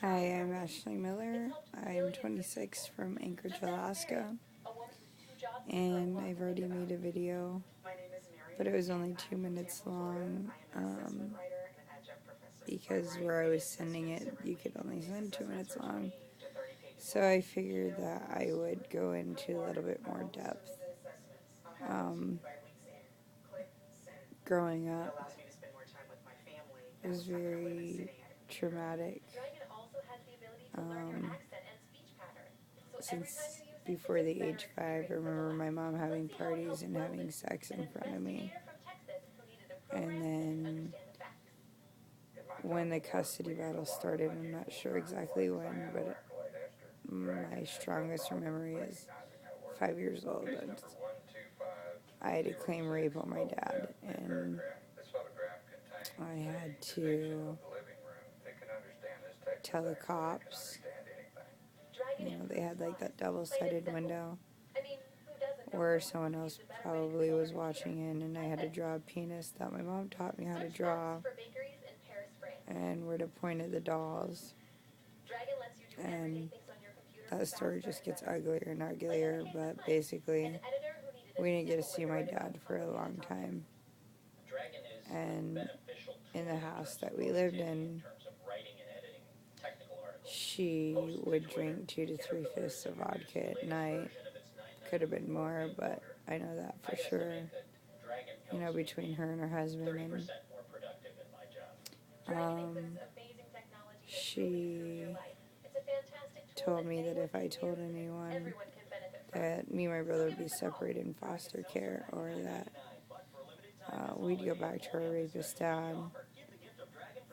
Hi, I'm Ashley Miller. I'm 26 from Anchorage, Alaska, and I've already made a video, but it was only 2 minutes long because where I was sending it, you could only send 2 minutes long. So I figured that I would go into a little bit more depth. Growing up was very traumatic. Since before the age 5, I remember my mom having parties and having sex in front of me. And then when the custody battle started, I'm not sure exactly when, but my strongest memory is 5 years old. And I had to claim rape on my dad, and I had to tell the cops. They had like that double-sided window where someone else probably was watching in, and I had to draw a penis that my mom taught me how to draw, and where to point at the dolls. And that story just gets uglier and uglier, but basically, we didn't get to see my dad for a long time. And in the house that we lived in, she would drink 2 to 3 fifths of vodka at night. Could have been more, but I know that for sure. Between her and her husband, and she told me that if I told anyone that me and my brother would be separated in foster care, or that we'd go back to our rapist dad.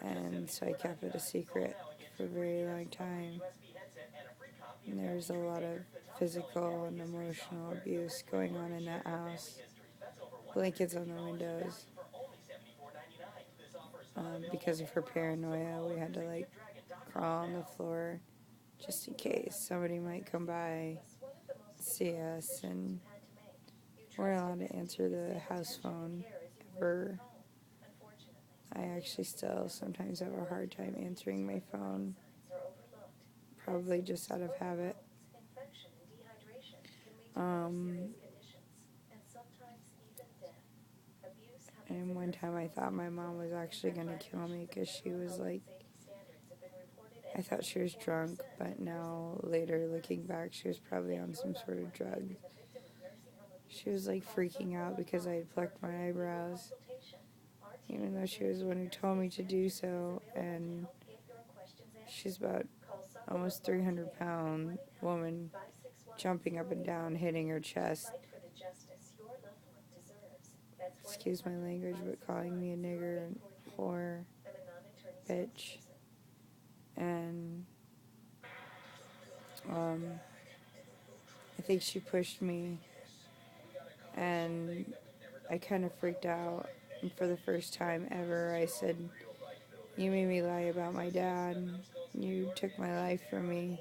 And so I kept it a secret for a very long time. And there was a lot of physical and emotional abuse going on in that house. Blankets on the windows. Because of her paranoia, we had to crawl on the floor just in case somebody might come by, see us, and we're allowed to answer the house phone ever. I actually still sometimes have a hard time answering my phone, probably just out of habit. And one time I thought my mom was actually going to kill me because she was I thought she was drunk, but now later looking back, she was probably on some sort of drug. She was freaking out because I had plucked my eyebrows, even though she was the one who told me to do so. And she's about almost 300-pound woman, jumping up and down, hitting her chest. Excuse my language, but calling me a nigger and whore, bitch. And I think she pushed me, and I kind of freaked out. And for the first time ever, I said, "You made me lie about my dad. You took my life from me.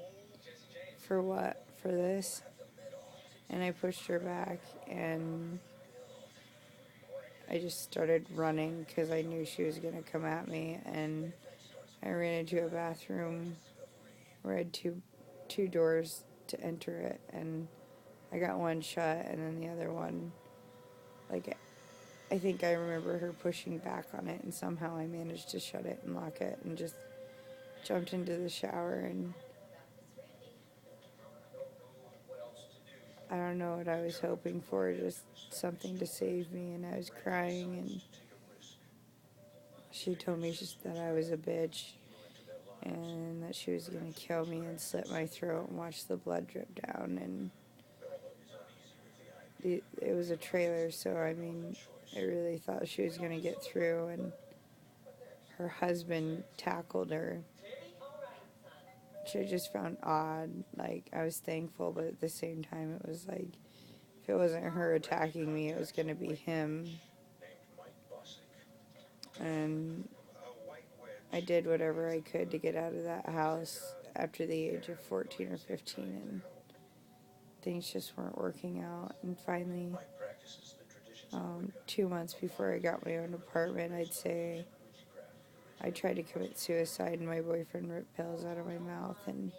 For what? For this?" And I pushed her back, and I just started running because I knew she was going to come at me. And I ran into a bathroom where I had two doors to enter it, and I got one shut, and then the other one, I think I remember her pushing back on it, and somehow I managed to shut it and lock it, and just jumped into the shower. And I don't know what I was hoping for, just something to save me, and I was crying, and she told me that I was a bitch, and that she was going to kill me and slit my throat and watch the blood drip down. And it was a trailer, so I really thought she was going to get through. And her husband tackled her, which I just found odd. I was thankful, but at the same time, it was if it wasn't her attacking me, it was going to be him. And I did whatever I could to get out of that house after the age of 14 or 15, and things just weren't working out. And finally, 2 months before I got my own apartment, I'd say, I tried to commit suicide and my boyfriend ripped pills out of my mouth, and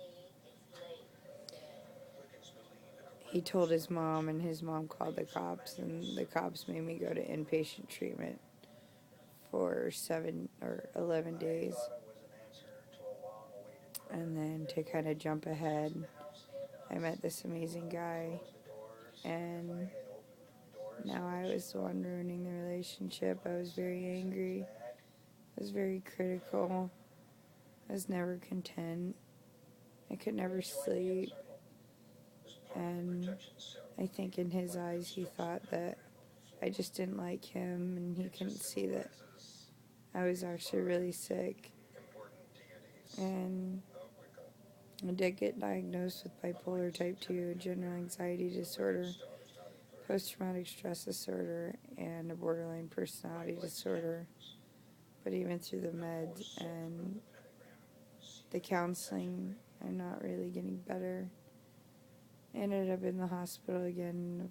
he told his mom, and his mom called the cops, and the cops made me go to inpatient treatment for 7 or 11 days. And then to kind of jump ahead, I met this amazing guy, and now I was the one ruining the relationship. I was very angry. I was very critical. I was never content. I could never sleep. And I think in his eyes he thought that I just didn't like him, and he couldn't see that I was actually really sick. And I did get diagnosed with bipolar type 2, general anxiety disorder, post-traumatic stress disorder, and a borderline personality disorder. But even through the meds and the counseling, I'm not really getting better. I ended up in the hospital again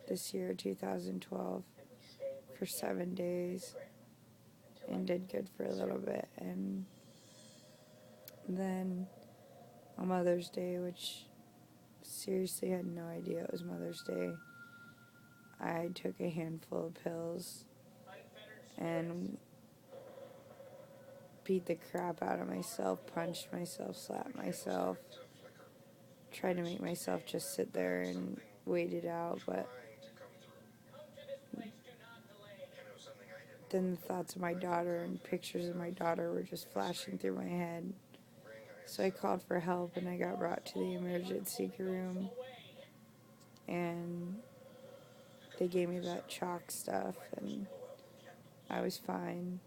this year, 2012, for 7 days, and did good for a little bit. And then on Mother's Day, which seriously had no idea it was Mother's Day, I took a handful of pills and beat the crap out of myself, punched myself, slapped myself, tried to make myself just sit there and wait it out. But then the thoughts of my daughter and pictures of my daughter were just flashing through my head. So I called for help, and I got brought to the emergency room, and they gave me that chalk stuff, and I was fine.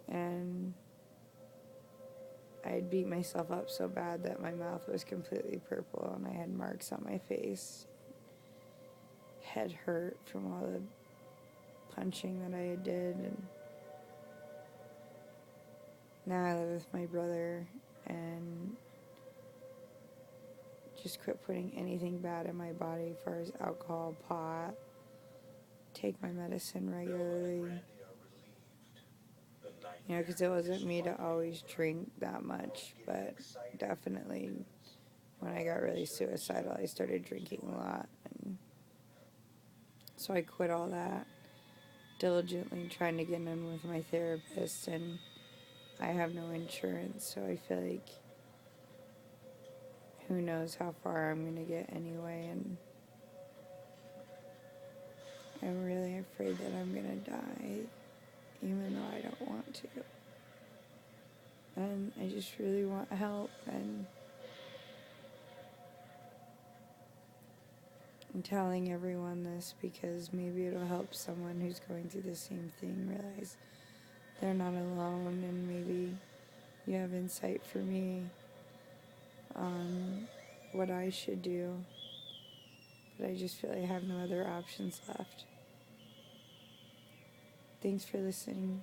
And I had beat myself up so bad that my mouth was completely purple, and I had marks on my face. Head hurt from all the punching that I did. And now I live with my brother and just quit putting anything bad in my body as far as alcohol, pot, take my medicine regularly. You know, because it wasn't me to always drink that much, but definitely when I got really suicidal, I started drinking a lot. And so I quit all that, diligently trying to get in with my therapist, and I have no insurance, so I feel like who knows how far I'm going to get anyway, and I'm really afraid that I'm going to die, even though I don't want to. And I just really want help, and I'm telling everyone this because maybe it'll help someone who's going through the same thing realize they're not alone, and maybe you have insight for me on what I should do, but I just feel like I have no other options left. Thanks for listening.